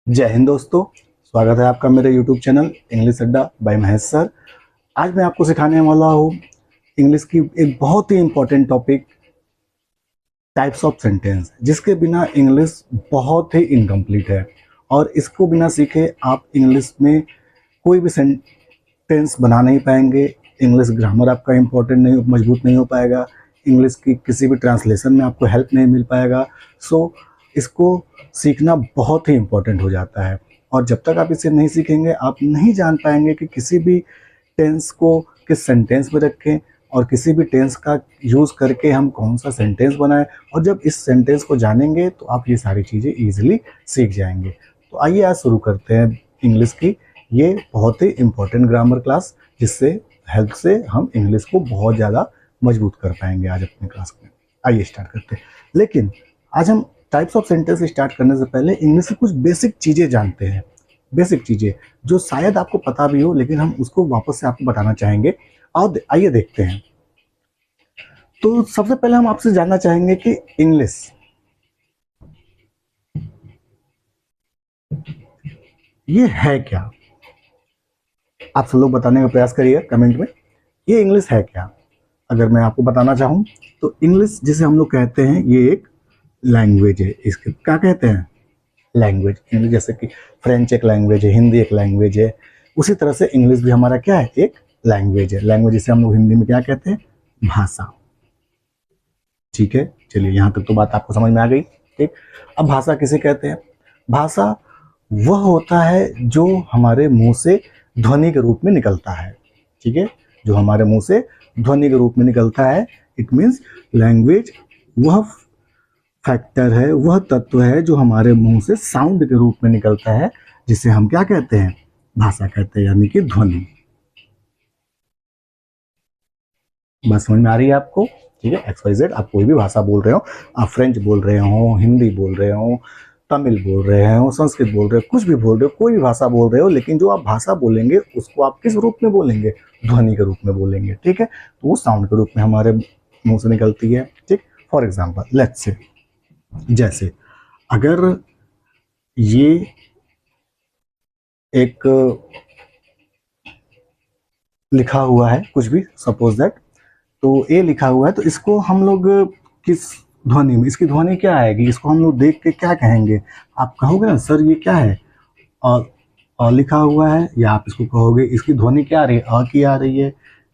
जय हिंद दोस्तों। स्वागत है आपका मेरे YouTube चैनल इंग्लिश अड्डा बाय महेश सर। आज मैं आपको सिखाने वाला हूँ इंग्लिश की एक बहुत ही important topic, types of sentence, जिसके बिना इंग्लिश बहुत ही इनकम्प्लीट है। और इसको बिना सीखे आप इंग्लिश में कोई भी सेंटेंस बना नहीं पाएंगे। इंग्लिश ग्रामर आपका इम्पोर्टेंट नहीं मजबूत नहीं हो पाएगा। इंग्लिश की किसी भी ट्रांसलेशन में आपको हेल्प नहीं मिल पाएगा। सो इसको सीखना बहुत ही इम्पोर्टेंट हो जाता है। और जब तक आप इसे नहीं सीखेंगे आप नहीं जान पाएंगे कि किसी भी टेंस को किस सेंटेंस में रखें और किसी भी टेंस का यूज़ करके हम कौन सा सेंटेंस बनाएं। और जब इस सेंटेंस को जानेंगे तो आप ये सारी चीज़ें ईजिली सीख जाएंगे। तो आइए आज शुरू करते हैं इंग्लिश की ये बहुत ही इम्पोर्टेंट ग्रामर क्लास, जिससे हेल्प से हम इंग्लिश को बहुत ज़्यादा मजबूत कर पाएंगे आज अपने क्लास में। आइए स्टार्ट करते हैं। लेकिन आज हम टाइप्स ऑफ सेंटेंस स्टार्ट करने से पहले इंग्लिश की कुछ बेसिक चीज़ें जानते हैं। बेसिक चीज़ें जो शायद आपको पता भी हो, लेकिन हम उसको वापस से आपको बताना चाहेंगे। और आइए देखते हैं। तो सबसे पहले हम आपसे जानना चाहेंगे कि इंग्लिश ये है क्या। आप सब लोग बताने का प्रयास करिए कमेंट में, ये इंग्लिश है क्या। अगर मैं आपको बताना चाहूँ तो इंग्लिश जिसे हम लोग कहते हैं ये एक लैंग्वेज है। इसके क्या कहते हैं? लैंग्वेज। इंग्लिश जैसे कि फ्रेंच एक लैंग्वेज है, हिंदी एक लैंग्वेज है, उसी तरह से इंग्लिश भी हमारा क्या है? एक लैंग्वेज है। लैंग्वेज जिसे हम लोग हिंदी में क्या कहते हैं? भाषा। ठीक है, चलिए यहाँ तक तो बात आपको समझ में आ गई। ठीक, अब भाषा किसे कहते हैं? भाषा वह होता है जो हमारे मुंह से ध्वनि के रूप में निकलता है। ठीक है, जो हमारे मुंह से ध्वनि के रूप में निकलता है। इट मीन्स लैंग्वेज वह फैक्टर है, वह तत्व है जो हमारे मुंह से साउंड के रूप में निकलता है, जिसे हम क्या कहते हैं? भाषा कहते हैं, यानी कि ध्वनि। बात समझ में आ रही है आपको? ठीक है, XYZ आप कोई भी भाषा बोल रहे हो, आप फ्रेंच बोल रहे हो, हिंदी बोल रहे हो, तमिल बोल रहे हो, संस्कृत बोल रहे हो, कुछ भी बोल रहे हो, कोई भी भाषा बोल रहे हो, लेकिन जो आप भाषा बोलेंगे उसको आप किस रूप में बोलेंगे? ध्वनि के रूप में बोलेंगे। ठीक है, तो वो साउंड के रूप में हमारे मुंह से निकलती है। ठीक, फॉर एग्जाम्पल लेट्स से, जैसे अगर ये एक लिखा हुआ है कुछ भी, सपोज दैट, तो ए लिखा हुआ है, तो इसको हम लोग किस ध्वनि में, इसकी ध्वनि क्या आएगी? इसको हम लोग देख के क्या कहेंगे? आप कहोगे ना सर ये क्या है? और लिखा हुआ है, या आप इसको कहोगे इसकी ध्वनि क्या आ रही है? अ की आ रही है,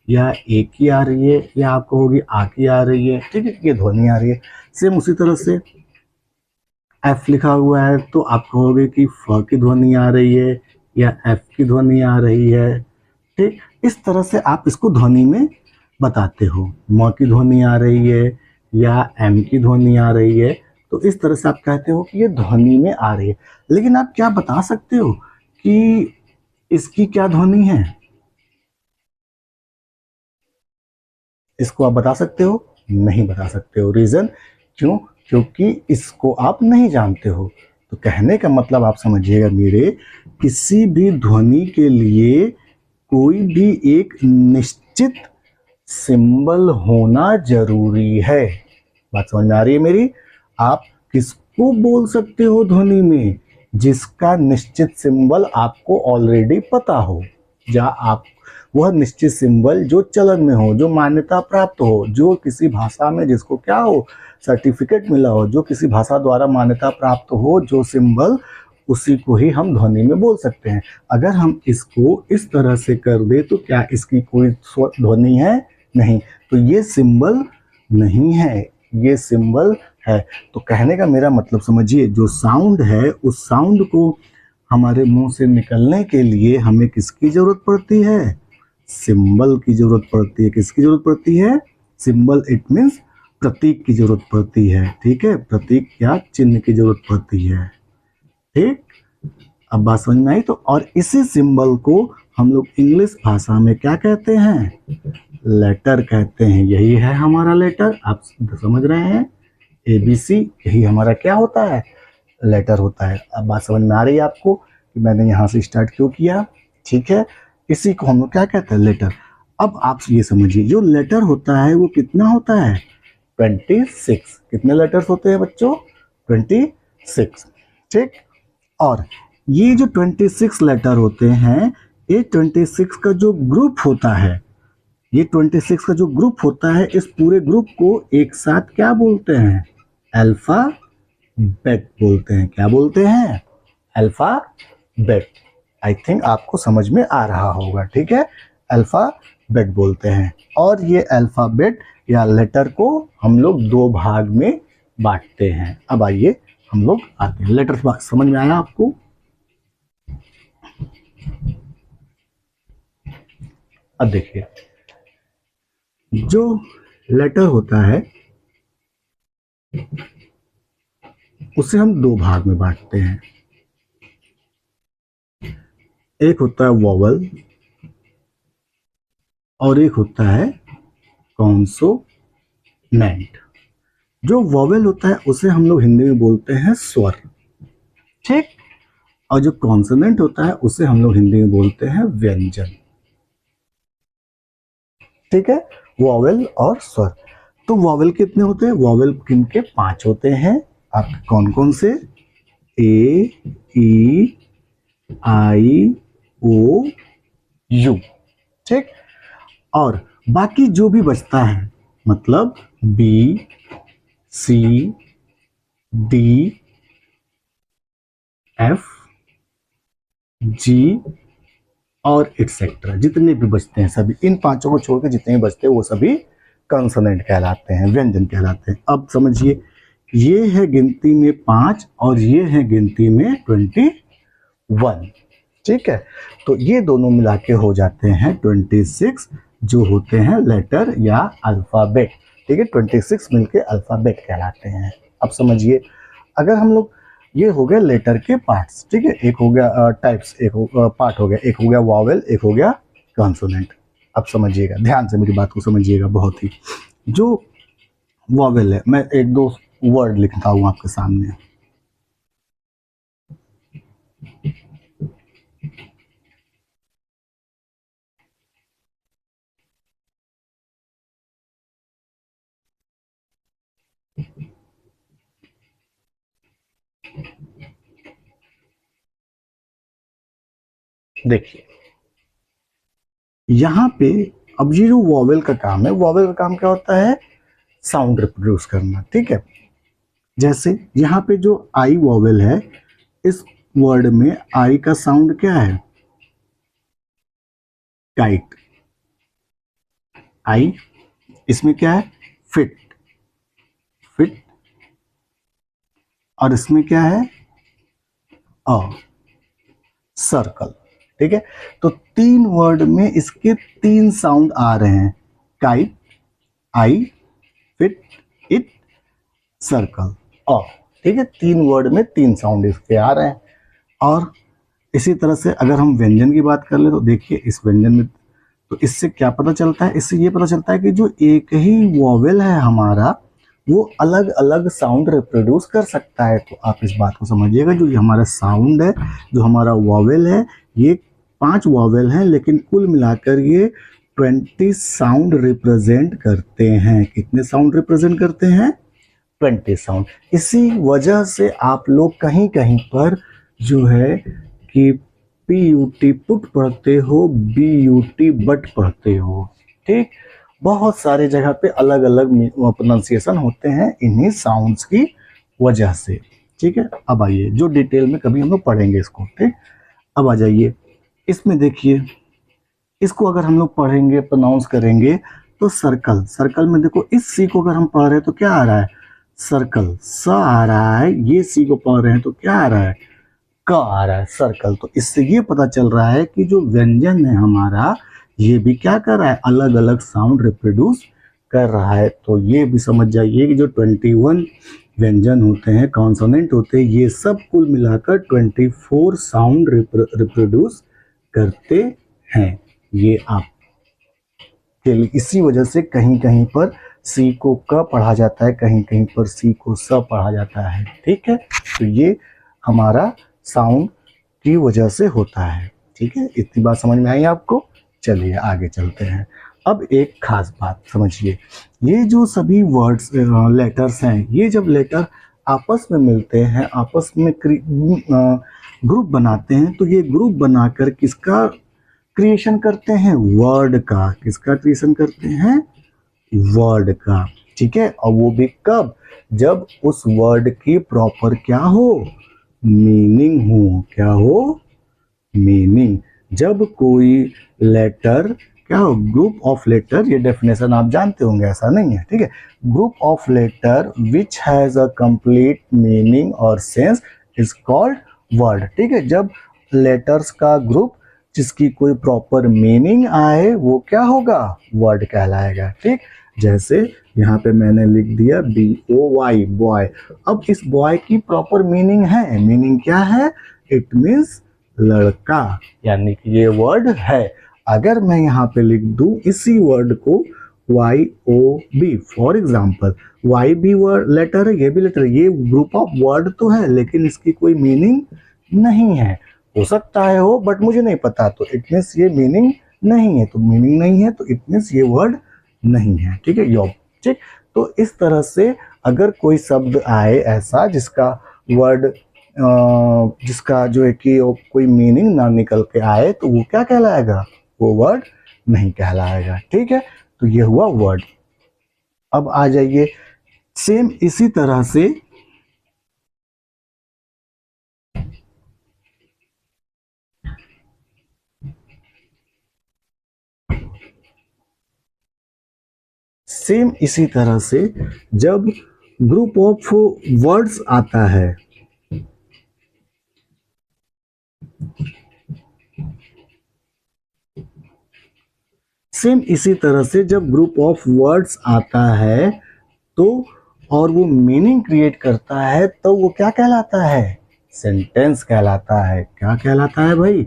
या ए की आ रही है, या आप कहोगे आ की आ रही है। ठीक है, ये ध्वनि आ रही है। सेम उसी तरह से एफ लिखा हुआ है, तो आप कहोगे कि फ की ध्वनि आ रही है या एफ की ध्वनि आ रही है। ठीक, इस तरह से आप इसको ध्वनि में बताते हो। म की ध्वनि आ रही है या एम की ध्वनि आ रही है, तो इस तरह से आप कहते हो कि ये ध्वनि में आ रही है। लेकिन आप क्या बता सकते हो कि इसकी क्या ध्वनि है? इसको आप बता सकते हो? नहीं बता सकते हो। रीजन क्यों? क्योंकि इसको आप नहीं जानते हो। तो कहने का मतलब आप समझिएगा मेरे, किसी भी ध्वनि के लिए कोई भी एक निश्चित सिंबल होना जरूरी है। बात समझ में आ रही है मेरी? आप किसको बोल सकते हो ध्वनि में? जिसका निश्चित सिंबल आपको ऑलरेडी पता हो, या आप वह निश्चित सिंबल जो चलन में हो, जो मान्यता प्राप्त हो, जो किसी भाषा में जिसको क्या हो, सर्टिफिकेट मिला हो, जो किसी भाषा द्वारा मान्यता प्राप्त हो, जो सिंबल, उसी को ही हम ध्वनि में बोल सकते हैं। अगर हम इसको इस तरह से कर दे तो क्या इसकी कोई ध्वनि है? नहीं। तो ये सिंबल नहीं है, ये सिंबल है। तो कहने का मेरा मतलब समझिए, जो साउंड है उस साउंड को हमारे मुंह से निकलने के लिए हमें किसकी जरूरत पड़ती है? सिंबल की जरूरत पड़ती है। किसकी जरूरत पड़ती है? सिंबल। इट मीन्स प्रतीक की जरूरत पड़ती है। ठीक है, प्रतीक या चिन्ह की जरूरत पड़ती है। ठीक, अब बात समझ में आई? तो और इसी सिंबल को हम लोग इंग्लिश भाषा में क्या कहते हैं? लेटर कहते हैं। यही है हमारा लेटर। आप समझ रहे हैं? ABC यही हमारा क्या होता है? लेटर होता है। अब बात समझ में आ रही है आपको कि मैंने यहाँ से स्टार्ट क्यों किया? ठीक है, इसी को हम लोग क्या कहते हैं? लेटर। अब आप ये समझिए, जो लेटर होता है वो कितना होता है? 26। कितने लेटर्स होते हैं बच्चों? 26। ठीक, और ये जो 26 लेटर होते हैं, ये 26 का जो ग्रुप होता है, ये 26 का जो ग्रुप होता है, इस पूरे ग्रुप को एक साथ क्या बोलते हैं? अल्फाबेट बोलते हैं। क्या बोलते हैं? अल्फाबेट। आई थिंक आपको समझ में आ रहा होगा, ठीक है? अल्फाबेट बोलते हैं। और ये अल्फाबेट या लेटर को हम लोग दो भाग में बांटते हैं। अब आइए हम लोग आते हैं। लेटर समझ में आया आपको? अब देखिए, जो लेटर होता है उसे हम दो भाग में बांटते हैं। एक होता है वोवेल और एक होता है कॉन्सोनेंट। जो वोवेल होता है उसे हम लोग हिंदी में बोलते हैं स्वर, ठीक? और जो कॉन्सोनेंट होता है उसे हम लोग हिंदी में बोलते हैं व्यंजन, ठीक है? वोवेल और स्वर। तो वोवेल कितने होते हैं? वोवेल किनके? 5 होते हैं। आप कौन कौन से? ए, ई, आई, ओ, यू, ठीक? और बाकी जो भी बचता है, मतलब बी, सी, डी, एफ, जी और एक्सेट्रा, जितने भी बचते हैं सभी, इन पांचों को छोड़कर जितने भी बचते हैं वो सभी कंसोनेंट कहलाते हैं, व्यंजन कहलाते हैं। अब समझिए, ये है गिनती में 5 और ये है गिनती में 21, ठीक है? तो ये दोनों मिला के हो जाते हैं 26, जो होते हैं लेटर या अल्फाबेट, ठीक है? 26 मिलके अल्फाबेट कहलाते हैं। अब समझिए, अगर हम लोग, ये हो गया लेटर के पार्ट्स, ठीक है? एक हो गया टाइप्स, एक पार्ट हो गया, एक हो गया वॉवेल, एक हो गया कॉन्सोनेंट। अब समझिएगा, ध्यान से मेरी बात को समझिएगा बहुत ही। जो वॉवेल है, मैं एक दो वर्ड लिखता हूं आपके सामने। देखिए यहाँ पे, अब ये जो वॉवेल का काम है, वॉवेल का काम क्या होता है? साउंड रिप्रोड्यूस करना, ठीक है? जैसे यहाँ पे जो आई वॉवेल है, इस वर्ड में आई का साउंड क्या है? काइट। आई, इसमें क्या है? Fit, fit. और इसमें क्या है? अ, सर्कल, ठीक है? तो 3 वर्ड में इसके 3 साउंड आ रहे हैं, kite, I, fit, it, circle, a, ठीक है? 3 वर्ड में 3 साउंड इसके आ रहे हैं। और इसी तरह से अगर हम व्यंजन की बात कर ले तो देखिए, इस व्यंजन में तो इससे क्या पता चलता है? इससे ये पता चलता है कि जो एक ही वॉवेल है हमारा, वो अलग अलग साउंड रिप्रोड्यूस कर सकता है। तो आप इस बात को समझिएगा, जो ये हमारा साउंड है, जो हमारा वॉवेल है, ये 5 वॉवेल हैं, लेकिन कुल मिलाकर ये 20 साउंड रिप्रेजेंट करते हैं। कितने साउंड रिप्रेजेंट करते हैं? 20 साउंड। इसी वजह से आप लोग कहीं कहीं पर जो है कि PUT पुट पढ़ते हो, BUT बट पढ़ते हो, ठीक? बहुत सारे जगह पे अलग अलग प्रोनाउंसिएशन होते हैं इन्हीं साउंड्स की वजह से, ठीक है? अब आइए, जो डिटेल में कभी हम लोग पढ़ेंगे इसको, ठीक? अब आ जाइए, इसमें देखिए, इसको अगर हम लोग पढ़ेंगे, प्रोनाउंस करेंगे, तो सर्कल, सर्कल में देखो, इस सी को अगर हम पढ़ रहे हैं तो क्या आ रहा है? सर्कल, स आ रहा है। ये सी को पढ़ रहे हैं तो क्या आ रहा है? क आ रहा है, सर्कल। तो इससे ये पता चल रहा है कि जो व्यंजन है हमारा, ये भी क्या कर रहा है? अलग अलग साउंड रिप्रोड्यूस कर रहा है। तो ये भी समझ जाइए कि जो 21 व्यंजन होते हैं, कॉन्सोनेंट होते हैं, ये सब कुल मिलाकर 24 साउंड रिप्रोड्यूस करते हैं। ये आप के लिए इसी वजह से कहीं कहीं पर सी को क पढ़ा जाता है, कहीं कहीं पर सी को स पढ़ा जाता है, ठीक है? तो ये हमारा साउंड की वजह से होता है, ठीक है? इतनी बात समझ में आई आपको? चलिए आगे चलते हैं। अब एक खास बात समझिए, ये जो सभी वर्ड्स लेटर्स हैं, ये जब लेटर आपस में मिलते हैं, आपस में ग्रुप बनाते हैं तो ये ग्रुप बनाकर किसका क्रिएशन करते हैं, वर्ड का। किसका क्रिएशन करते हैं, वर्ड का, ठीक है। और वो भी कब, जब उस वर्ड की प्रॉपर क्या हो, मीनिंग हो। क्या हो, मीनिंग। जब कोई लेटर क्या हो, ग्रुप ऑफ लेटर, ये डेफिनेशन आप जानते होंगे, ऐसा नहीं है, ठीक है। Group of letter which has a complete meaning और सेंस इज कॉल्ड वर्ड, ठीक है। जब लेटर्स का ग्रुप जिसकी कोई प्रॉपर मीनिंग आए वो क्या होगा, वर्ड कहलाएगा, ठीक। जैसे यहाँ पे मैंने लिख दिया BOY, बॉय। अब इस बॉय की प्रॉपर मीनिंग है, मीनिंग क्या है, इट मीन्स लड़का, यानी कि ये वर्ड है। अगर मैं यहाँ पे लिख दूं इसी वर्ड को YOB, फॉर एग्जाम्पल, वाई भी वर्ड लेटर है, ये भी लेटर है, ये ग्रुप ऑफ वर्ड तो है लेकिन इसकी कोई मीनिंग नहीं है। हो सकता है हो, बट मुझे नहीं पता, तो इट मीन्स ये मीनिंग नहीं है। तो मीनिंग नहीं है तो इट मीन्स ये वर्ड नहीं है, ठीक है, योब, ठीक। तो इस तरह से अगर कोई शब्द आए ऐसा जिसका वर्ड जिसका जो है कि कोई मीनिंग ना निकल के आए तो वो क्या कहलाएगा, वो वर्ड नहीं कहलाएगा, ठीक है। तो ये हुआ वर्ड। अब आ जाइए सेम इसी तरह से जब ग्रुप ऑफ वर्ड्स आता है, सेम इसी तरह से जब ग्रुप ऑफ वर्ड्स आता है तो और वो मीनिंग क्रिएट करता है तो वो क्या कहलाता है, सेंटेंस कहलाता है। क्या कहलाता है भाई,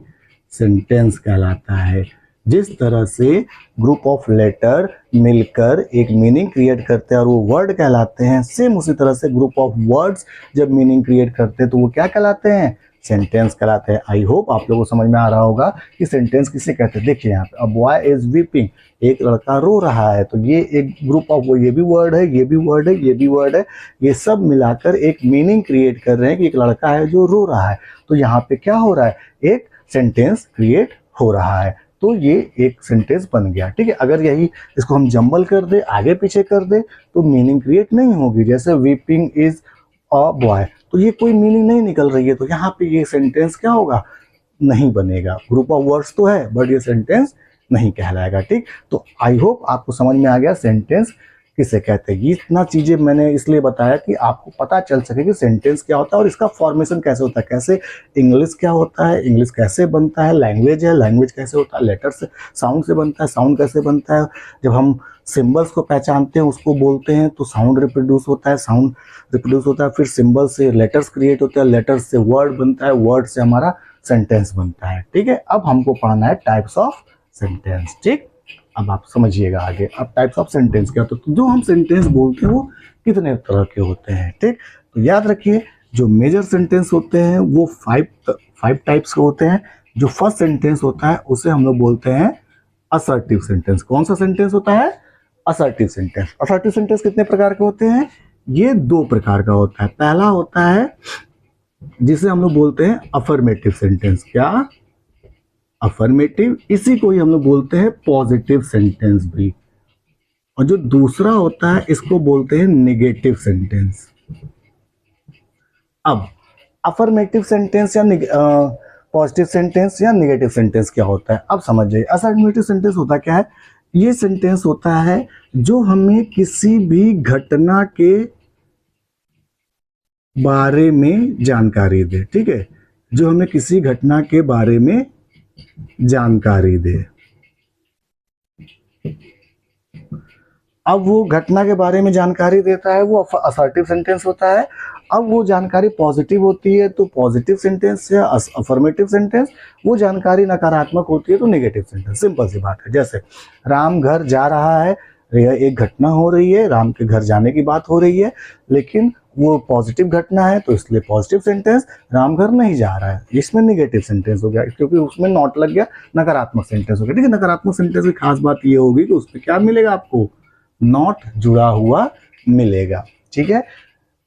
सेंटेंस कहलाता है। जिस तरह से ग्रुप ऑफ लेटर मिलकर एक मीनिंग क्रिएट करते हैं और वो वर्ड कहलाते हैं, सेम उसी तरह से ग्रुप ऑफ वर्ड्स जब मीनिंग क्रिएट करते हैं तो वो क्या कहलाते हैं, सेंटेंस कहलाते हैं। आई होप आप लोगों को समझ में आ रहा होगा कि सेंटेंस किसे कहते हैं। देखिए यहाँ पे, अ बॉय इज वीपिंग, एक लड़का रो रहा है, तो ये एक ग्रुप ऑफ, ये भी वर्ड है, ये भी वर्ड है, ये भी वर्ड है, ये सब मिलाकर एक मीनिंग क्रिएट कर रहे हैं कि एक लड़का है जो रो रहा है। तो यहाँ पे क्या हो रहा है, एक सेंटेंस क्रिएट हो रहा है, तो ये एक सेंटेंस बन गया, ठीक है। अगर यही इसको हम जंबल कर दे, आगे पीछे कर दे, तो मीनिंग क्रिएट नहीं होगी। जैसे वीपिंग इज अ बॉय, तो ये कोई मीनिंग नहीं निकल रही है, तो यहाँ पे ये सेंटेंस क्या होगा, नहीं बनेगा। ग्रुप ऑफ वर्ड्स तो है बट ये सेंटेंस नहीं कहलाएगा, ठीक। तो आई होप आपको समझ में आ गया सेंटेंस किसे कहते हैं। ये इतना चीजें मैंने इसलिए बताया कि आपको पता चल सके कि सेंटेंस क्या होता है और इसका फॉर्मेशन कैसे होता है, कैसे इंग्लिश क्या होता है, इंग्लिश कैसे बनता है, लैंग्वेज है, लैंग्वेज कैसे होता है, लेटर से साउंड से बनता है, साउंड कैसे बनता है, जब हम सिंबल्स को पहचानते हैं उसको बोलते हैं तो साउंड रिप्रोड्यूस होता है, साउंड रिप्रोड्यूस होता है, फिर सिंबल से लेटर्स क्रिएट होते हैं, लेटर्स से वर्ड बनता है, वर्ड से हमारा सेंटेंस बनता है, ठीक है। अब हमको पढ़ना है टाइप्स ऑफ सेंटेंस, ठीक। अब आप समझिएगा आगे, अब टाइप्स ऑफ सेंटेंस क्या होता है। तो जो हम सेंटेंस बोलते हैं वो कितने तरह के होते हैं, ठीक। तो याद रखिए जो मेजर सेंटेंस होते हैं वो फाइव टाइप्स के होते हैं। जो फर्स्ट सेंटेंस होता है उसे हम लोग बोलते हैं असर्टिव सेंटेंस। कौन सा सेंटेंस होता है, असर्टिव सेंटेंस। असर्टिव सेंटेंस कितने प्रकार के होते हैं, ये दो प्रकार का होता है। पहला होता है जिसे हम लोग बोलते हैं अफर्मेटिव सेंटेंस। क्या, अफर्मेटिव, इसी को ही हम लोग बोलते हैं पॉजिटिव सेंटेंस भी। और जो दूसरा होता है इसको बोलते हैं नेगेटिव सेंटेंस। अब अफर्मेटिव सेंटेंस या पॉजिटिव सेंटेंस या नेगेटिव सेंटेंस क्या होता है, अब समझ जाइए। अफर्मेटिव सेंटेंस होता क्या है, ये सेंटेंस होता है जो हमें किसी भी घटना के बारे में जानकारी दे, ठीक है, जो हमें किसी घटना के बारे में जानकारी दे। अब वो घटना के बारे में जानकारी देता है वो असर्टिव सेंटेंस होता है। अब वो जानकारी पॉजिटिव होती है तो पॉजिटिव सेंटेंस या अफर्मेटिव सेंटेंस, वो जानकारी नकारात्मक होती है तो नेगेटिव सेंटेंस। सिंपल सी बात है। जैसे राम घर जा रहा है, यह एक घटना हो रही है, राम के घर जाने की बात हो रही है, लेकिन वो पॉजिटिव घटना है तो इसलिए पॉजिटिव सेंटेंस, राम घर नहीं जा रहा है, इसमें नेगेटिव सेंटेंस हो गया क्योंकि उसमें नॉट लग गया, नकारात्मक सेंटेंस हो गया, ठीक है। नकारात्मक सेंटेंस की खास बात ये होगी कि उसमें क्या मिलेगा आपको, नॉट जुड़ा हुआ मिलेगा, ठीक है।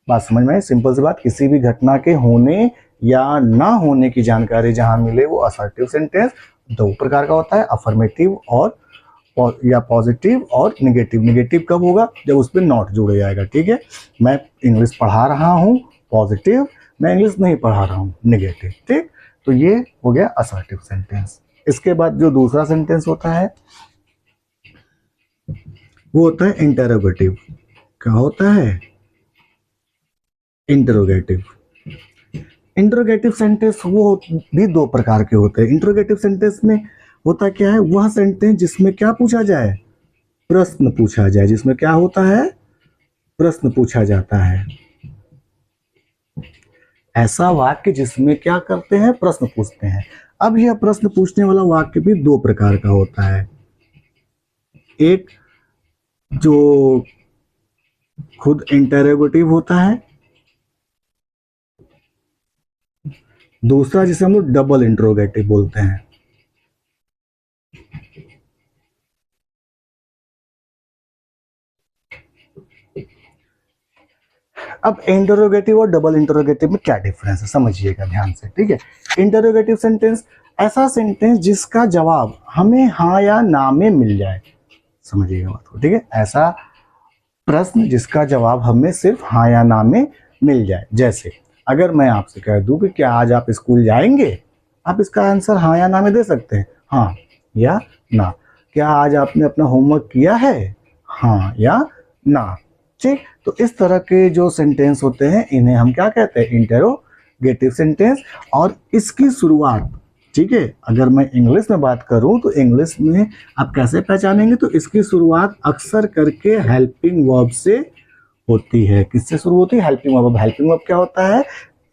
बात समझ में आई, सिंपल सी बात, किसी भी घटना के होने या ना होने की जानकारी जहां मिले वो असर्टिव सेंटेंस। दो प्रकार का होता है, अफर्मेटिव और या पॉजिटिव और निगेटिव। निगेटिव कब होगा? जब उस पर नॉट जुड़ जाएगा। ठीक है, मैं इंग्लिश पढ़ा रहा हूँ पॉजिटिव, मैं इंग्लिश नहीं पढ़ा रहा हूँ निगेटिव। ठीक, तो ये हो गया असर्टिव सेंटेंस। इसके बाद जो दूसरा सेंटेंस होता है वो होता है इंटरोगेटिव। क्या होता है? इंटरोगेटिव। इंटरोगेटिव सेंटेंस वो भी दो प्रकार के होते हैं। इंटरोगेटिव सेंटेंस में होता क्या है? वह सेंटेंस जिसमें क्या पूछा जाए? प्रश्न पूछा जाए। जिसमें क्या होता है? प्रश्न पूछा जाता है। ऐसा वाक्य जिसमें क्या करते हैं? प्रश्न पूछते हैं। अब यह प्रश्न पूछने वाला वाक्य भी दो प्रकार का होता है। एक जो खुद इंटरोगेटिव होता है, दूसरा जिसे हम लोग डबल इंटरोगेटिव बोलते हैं। अब इंटरोगेटिव और डबल इंटरोगेटिव में क्या डिफरेंस है समझिएगा ध्यान से। ठीक है, इंटरोगेटिव सेंटेंस ऐसा सेंटेंस जिसका जवाब हमें हाँ या ना में मिल जाए। समझिएगा बात को। ठीक है, ऐसा प्रश्न जिसका जवाब हमें सिर्फ हाँ या ना में मिल जाए। जैसे अगर मैं आपसे कह दूं कि क्या आज आप स्कूल जाएंगे, आप इसका आंसर हाँ या ना में दे सकते हैं, हाँ या ना। क्या आज आपने अपना होमवर्क किया है, हाँ या ना। ठीक, तो इस तरह के जो सेंटेंस होते हैं इन्हें हम क्या कहते हैं? Interrogative sentence. और इसकी शुरुआत, ठीक है, अगर मैं इंग्लिश में बात करूं तो इंग्लिश में आप कैसे पहचानेंगे? तो इसकी शुरुआत अक्सर करके हेल्पिंग वर्ब से होती है। किससे शुरू होती है? Helping verb. हेल्पिंग वर्ब क्या होता है?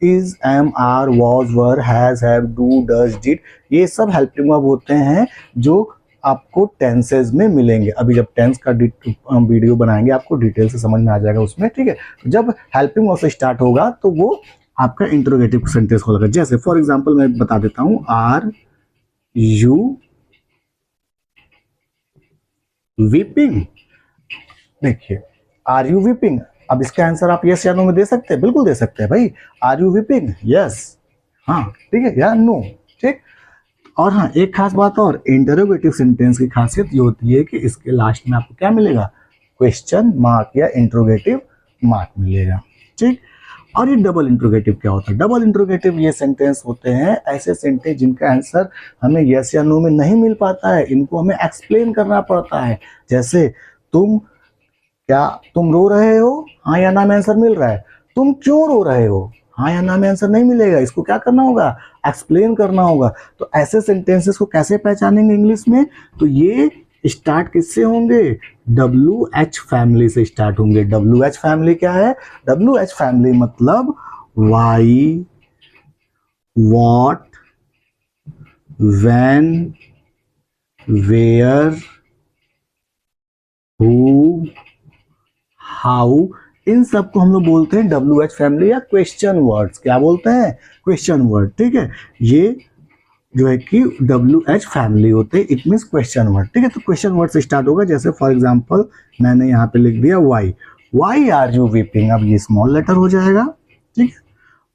Is, am, are, was, were, has, have, do, does, did, ये सब हेल्पिंग वर्ब होते हैं जो आपको टेंसेज में मिलेंगे। अभी जब टेंस का वीडियो बनाएंगे आपको डिटेल से समझ में आ जाएगा उसमें। ठीक है, जब हेल्पिंग वर्ब से स्टार्ट होगा तो वो आपका इंटरोगेटिव सेंटेंस होगा। जैसे फॉर एग्जांपल मैं बता देता हूं, आर यू वीपिंग। देखिए, आर यू वीपिंग, अब इसका आंसर आप यस या नो में दे सकते हैं। बिल्कुल दे सकते हैं भाई। Are you weeping? यस, हाँ, ठीक है, या नो। ठीक, और हाँ एक खास बात और, इंटरोगेटिव सेंटेंस की खासियत ये होती है कि इसके लास्ट में आपको क्या मिलेगा? क्वेश्चन मार्क या इंटरोगेटिव मार्क मिलेगा। ठीक, और ये डबल इंट्रोगेटिव क्या होता है? डबल इंट्रोगेटिव ये सेंटेंस होते हैं ऐसे सेंटेंस जिनका आंसर हमें यस या नो में नहीं मिल पाता है, इनको हमें एक्सप्लेन करना पड़ता है। जैसे क्या तुम रो रहे हो? हाँ या ना में आंसर मिल रहा है। तुम क्यों रो रहे हो? हाँ या ना में आंसर नहीं मिलेगा, इसको क्या करना होगा? एक्सप्लेन करना होगा। तो ऐसे सेंटेंसेस को कैसे पहचानेंगे इंग्लिश में? तो ये स्टार्ट किससे होंगे? WH फैमिली से स्टार्ट होंगे। WH फैमिली क्या है? WH फैमिली मतलब why, what, when, where, who, how, इन सब को हम लोग बोलते हैं WH फैमिली या क्वेश्चन वर्ड्स। क्या बोलते हैं? Question word. ठीक है, ये जो है कि WH फैमिली होते हैं, इट मीन्स क्वेश्चन वर्ड। ठीक है, तो क्वेश्चन वर्ड से स्टार्ट होगा। जैसे फॉर एग्जांपल मैंने यहाँ पे लिख दिया वाई आर यू वीपिंग, अब ये स्मॉल लेटर हो जाएगा। ठीक है,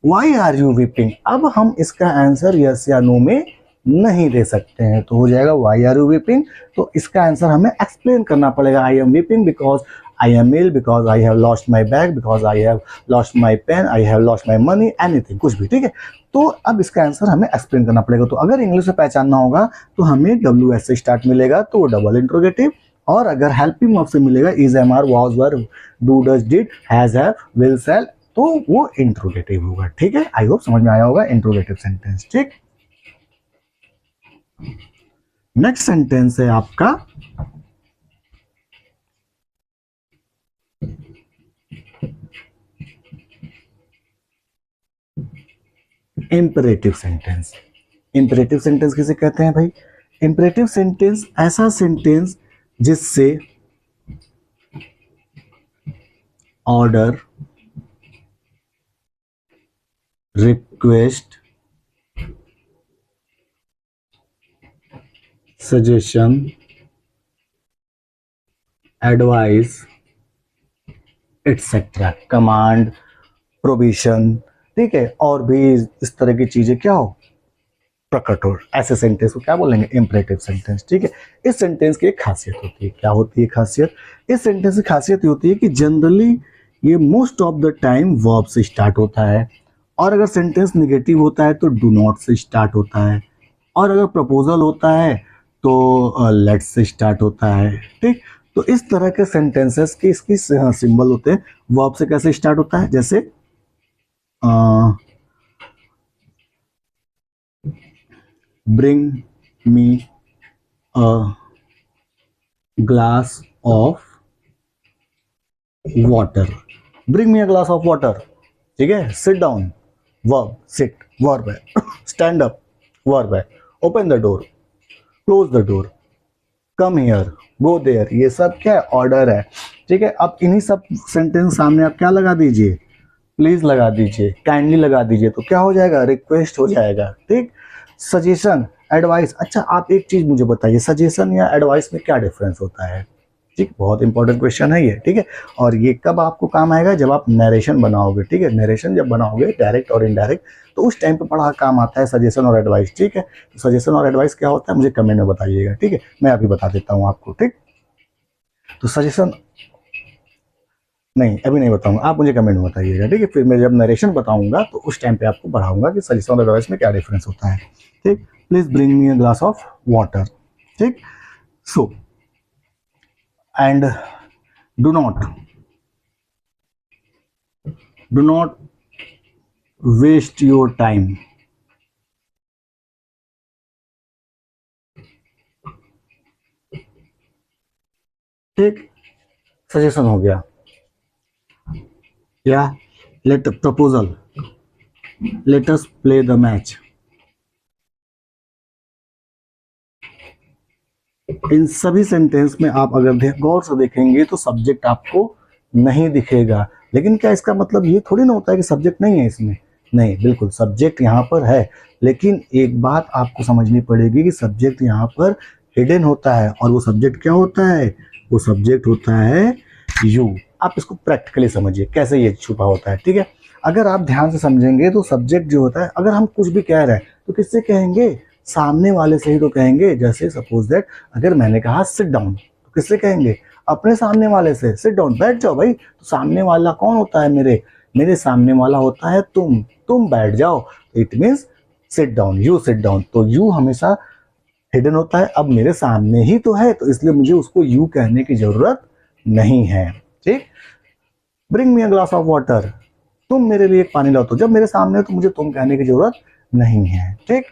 वाई आर यू वीपिंग। अब हम इसका आंसर यस या नो में नहीं दे सकते हैं, तो हो जाएगा वाई आर यू वीपिंग। तो इसका आंसर हमें एक्सप्लेन करना पड़ेगा। I am weeping because I am ill, because I have lost my bag, because I have lost my pen, I have lost my money, anything, कुछ भी। ठीक है, तो अब इसका आंसर हमें एक्सप्लेन करना पड़ेगा। तो अगर इंग्लिश में पहचानना होगा तो हमें WH से स्टार्ट मिलेगा, तो वो डबल इंट्रोगेटिव। और अगर हेल्पिंग वर्ब से मिलेगा, is, am, are, was, were, do, does, did, has, have, will, shall, तो वो इंट्रोगेटिव होगा। ठीक है, आई होप समझ में आया होगा इंट्रोगेटिव सेंटेंस। ठीक, नेक्स्ट सेंटेंस है आपका इंपरेटिव सेंटेंस। इंपरेटिव सेंटेंस किसे कहते हैं भाई? इंपरेटिव सेंटेंस ऐसा सेंटेंस जिससे order, request, suggestion, advice, etcetera, command, provision, ठीक है, और भी इस तरह की चीजें क्या हो, प्रकट हो। ऐसे सेंटेंस को क्या बोलेंगे, इंपरेटिव सेंटेंस। ठीक है, इस सेंटेंस की एक खासियत होती है, क्या होती है खासियत, इस सेंटेंस की खासियत ये होती है कि जनरली ये most of the time verb से स्टार्ट होता है, और अगर सेंटेंस निगेटिव होता है तो डू नॉट से स्टार्ट होता है, और अगर प्रपोजल होता है तो लेट्स से स्टार्ट होता है। ठीक, तो इस तरह के सेंटेंसेस के इसकी सिंबल होते हैं। वर्ब से कैसे स्टार्ट होता है, जैसे bring me a glass of water, bring me a glass of water. ठीक है, sit down, verb sit verb है, स्टैंड अप वर्ब है, open the door, close the door, come here, go there, ये सब क्या है, ऑर्डर है। ठीक है, अब इन्हीं सब सेंटेंस सामने आप क्या लगा दीजिए, प्लीज लगा दीजिए, काइंडली लगा दीजिए, तो क्या हो जाएगा, रिक्वेस्ट हो जाएगा। ठीक, सजेशन, एडवाइस। अच्छा, आप एक चीज मुझे बताइए, सजेशन या एडवाइस में क्या डिफरेंस होता है। ठीक, बहुत इंपॉर्टेंट क्वेश्चन है ये। ठीक है, और ये कब आपको काम आएगा, जब आप नरेशन बनाओगे। ठीक है, नरेशन जब बनाओगे डायरेक्ट और इनडायरेक्ट, तो उस टाइम पे बड़ा काम आता है सजेशन और एडवाइस। ठीक है, तो सजेशन और एडवाइस क्या होता है मुझे कमेंट में बताइएगा। ठीक है, मैं अभी बता देता हूँ आपको। ठीक, तो सजेशन नहीं, अभी नहीं बताऊंगा, आप मुझे कमेंट में बताइएगा। ठीक है, फिर मैं जब नरेशन बताऊंगा तो उस टाइम पे आपको बढ़ाऊंगा कि सजेशन और एडवाइस में क्या डिफरेंस होता है। ठीक, please bring me a glass of water. ठीक, so and do not waste your time. ठीक, सजेशन हो गया, या let proposal, let us play the match. इन सभी सेंटेंस में आप अगर गौर से देखेंगे तो सब्जेक्ट आपको नहीं दिखेगा, लेकिन क्या इसका मतलब ये थोड़ी ना होता है कि सब्जेक्ट नहीं है इसमें, नहीं, बिल्कुल सब्जेक्ट यहाँ पर है, लेकिन एक बात आपको समझनी पड़ेगी कि सब्जेक्ट यहाँ पर हिडन होता है, और वो सब्जेक्ट क्या होता है, वो सब्जेक्ट होता है यू। आप इसको प्रैक्टिकली समझिए कैसे ये छुपा होता है। ठीक है, अगर आप ध्यान से समझेंगे तो सब्जेक्ट जो होता है, अगर हम कुछ भी कह रहे हैं तो किससे कहेंगे, सामने वाले से ही तो कहेंगे। जैसे सपोज दैट अगर मैंने कहा सिट डाउन, तो किससे कहेंगे, अपने सामने वाले से, सिट डाउन बैठ जाओ भाई। तो सामने वाला कौन होता है, मेरे सामने वाला होता है तुम बैठ जाओ, it means sit down, you sit down. तो यू हमेशा हिडन होता है, अब मेरे सामने ही तो है, तो इसलिए मुझे उसको यू कहने की जरूरत नहीं है। ठीक, bring me a glass of water, तुम मेरे लिए एक पानी लाओ, तो जब मेरे सामने है तो मुझे तुम कहने की जरूरत नहीं है। ठीक,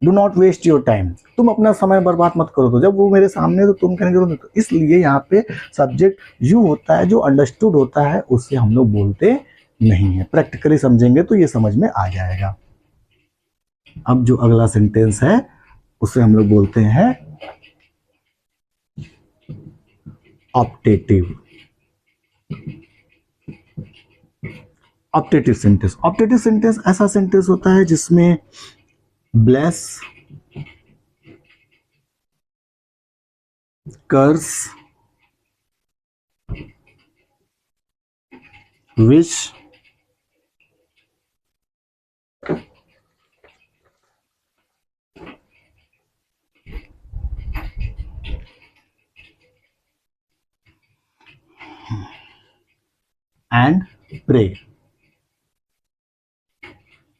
do not waste your time, तुम अपना समय बर्बाद मत करो, तो जब वो मेरे सामने है तो तुम कहने की जरूरत नहीं। तो इसलिए यहाँ पे सब्जेक्ट यू होता है, जो अंडरस्टूड होता है उससे हम लोग बोलते नहीं है। प्रैक्टिकली समझेंगे तो ये समझ में आ जाएगा। अब जो अगला सेंटेंस है उसे हम लोग बोलते हैं optative. Optative sentence, optative sentence ऐसा सेंटेंस होता है जिसमें bless, curse, wish, and pray.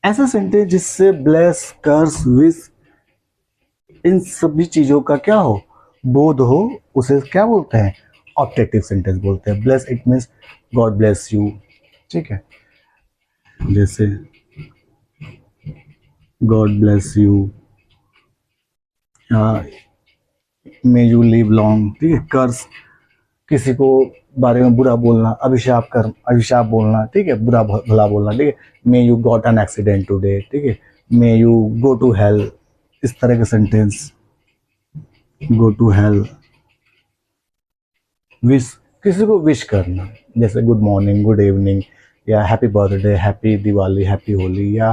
ऐसा सेंटेंस जिससे ब्लेस, कर्स, विश, इन सभी चीजों का क्या हो, बोध हो, उसे क्या बोलते हैं, ऑप्टेटिव सेंटेंस बोलते हैं। Bless it means God bless you. ठीक है, जैसे God bless you, may you live long. ठीक है, कर्स, किसी को बारे में बुरा बोलना, अभिशाप बोलना। ठीक है, बुरा भला बोलना। ठीक है, may you got an accident today. ठीक है, may you go to hell, इस तरह के sentence, go to hell. Wish, किसी को विश करना, जैसे गुड मॉर्निंग, गुड इवनिंग, या happy birthday, happy Diwali, happy Holi, या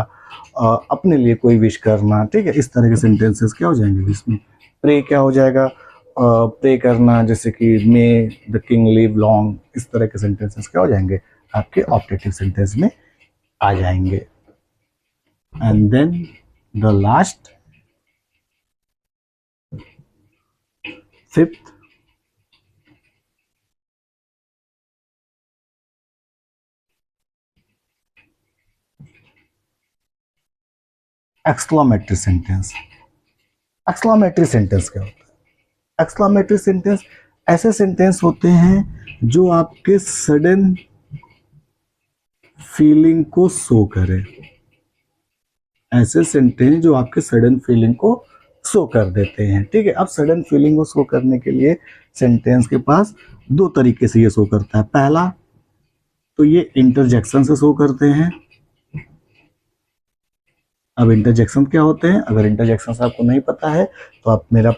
अपने लिए कोई विश करना। ठीक है, इस तरह के सेंटेंसेस क्या हो जाएंगे इसमें। प्रे क्या हो जाएगा, प्रे करना, जैसे कि मे द किंग लिव लॉन्ग, इस तरह के सेंटेंसेस क्या हो जाएंगे आपके ऑप्टेटिव सेंटेंस में आ जाएंगे। And then the last fifth exclamatory sentence. Exclamatory sentence क्या होता है? एक्सक्लामेटरी सेंटेंस ऐसे सेंटेंस होते हैं जो आपके सडन फीलिंग को शो करे। ऐसे सेंटेंस जो आपके सडन फीलिंग को शो कर देते हैं। ठीक है, अब सडन फीलिंग को शो करने के लिए सेंटेंस के पास दो तरीके से ये शो करता है। पहला तो ये इंटरजेक्शन से शो करते हैं। अब इंटरजेक्शन क्या होते हैं? अगर इंटरजेक्शन से आपको नहीं पता है तो आप मेरा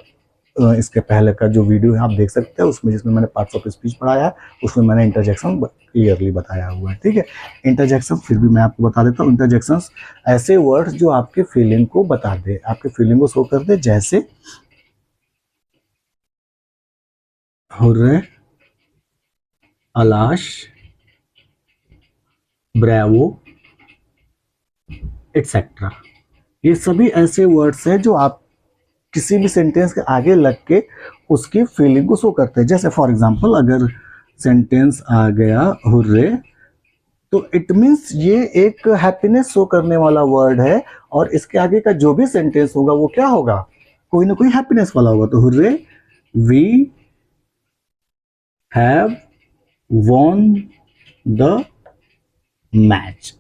इसके पहले का जो वीडियो है आप देख सकते हैं, उसमें जिसमें मैंने पार्ट्स ऑफ स्पीच पढ़ाया है उसमें मैंने इंटरजेक्शन क्लियरली बताया हुआ है। ठीक है, इंटरजेक्शन फिर भी मैं आपको बता देता हूँ। इंटरजेक्शन ऐसे वर्ड्स जो आपके फीलिंग को बता दे, आपके फीलिंग को शो कर दे, जैसे हुर्रे, अलाश, ब्रेवो एटसेट्रा। ये सभी ऐसे वर्ड्स हैं जो आप किसी भी सेंटेंस के आगे लग के उसकी फीलिंग को शो करते हैं। जैसे फॉर एग्जांपल अगर सेंटेंस आ गया हुर्रे, तो इट मीन्स ये एक हैप्पीनेस शो करने वाला वर्ड है, और इसके आगे का जो भी सेंटेंस होगा वो क्या होगा? कोई ना कोई हैप्पीनेस वाला होगा। तो hurray, we have won the match.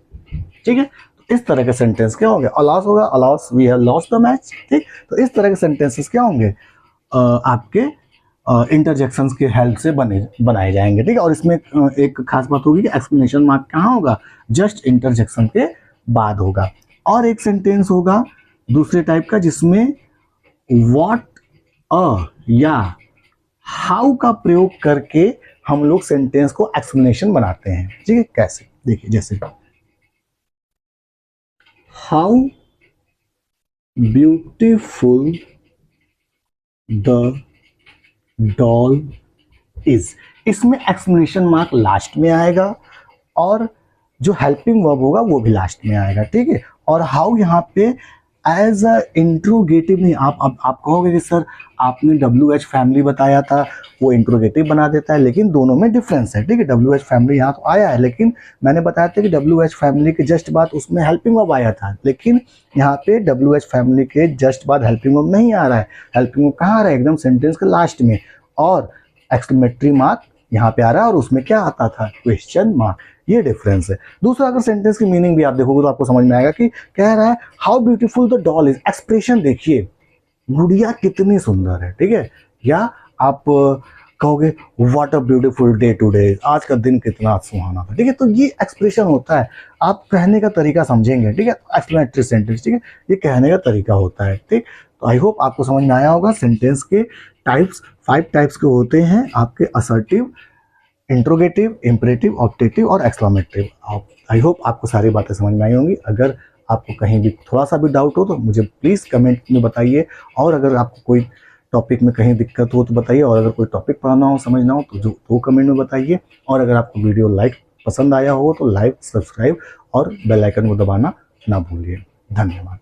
ठीक है, इस तरह के सेंटेंस क्या होंगे? अलास होगा, alas we have lost the match. ठीक, तो इस तरह के सेंटेंसेस क्या होंगे? आपके इंटरजेक्शंस की हेल्प से बनाए जाएंगे। ठीक है, और इसमें एक खास बात होगी कि एक्सप्लेनेशन मार्क कहाँ होगा? जस्ट इंटरजेक्शन के बाद होगा। और एक सेंटेंस होगा दूसरे टाइप का जिसमें व्हाट, अ या हाउ का प्रयोग करके हम लोग सेंटेंस को एक्सप्लेनेशन बनाते हैं। ठीक है, कैसे? देखिए, जैसे how beautiful the doll is. इसमें एक्सप्लेनेशन मार्क लास्ट में आएगा और जो हेल्पिंग वर्ब होगा वो भी लास्ट में आएगा। ठीक है, और हाउ यहाँ पे एज अ इंट्रोगेटिव नहीं। आप कहोगे कि सर आपने WH फैमिली बताया था, वो इंट्रोगेटिव बना देता है, लेकिन दोनों में डिफरेंस है। ठीक है, WH फैमिली यहाँ तो आया है, लेकिन मैंने बताया था कि WH फैमिली के जस्ट बाद उसमें हेल्पिंग वर्ब आया था, लेकिन यहाँ पे WH फैमिली के जस्ट बाद हेल्पिंग वर्ब नहीं आ रहा है। हेल्पिंग वर्ब कहाँ आ रहा है? एकदम सेंटेंस के लास्ट में, और एक्सक्लेमेटरी मार्क यहाँ पे आ रहा है, और उसमें क्या आता था? Question mark. ये डिफरेंस है। दूसरा, अगर सेंटेंस की मीनिंग भी आप देखोगे तो आपको समझ में आएगा कि कह रहा है how beautiful the doll is. Expression देखिए, गुड़िया कितनी सुंदर है। ठीक है, या आप कहोगे what a beautiful day today, आज का दिन कितना सुहाना था। ठीक है, तो ये एक्सप्रेशन होता है, आप कहने का तरीका समझेंगे। ठीक है, एक्सप्लेनेटरी सेंटेंस, ठीक है, ये कहने का तरीका होता है। ठीक, तो आई होप आपको समझ में आया होगा। सेंटेंस के टाइप्स 5 टाइप्स के होते हैं आपके: असर्टिव, इंट्रोगेटिव, इंपरेटिव, ऑब्जेक्टिव और एक्सक्लेमेटरी। आई होप आपको सारी बातें समझ में आई होंगी। अगर आपको कहीं भी थोड़ा सा भी डाउट हो तो मुझे प्लीज़ कमेंट में बताइए, और अगर आपको कोई टॉपिक में कहीं दिक्कत हो तो बताइए, और अगर कोई टॉपिक पढ़ना हो, समझना हो तो कमेंट में बताइए। और अगर आपको वीडियो पसंद आया हो तो लाइक, सब्सक्राइब और बेल आइकन को दबाना ना भूलिए। धन्यवाद।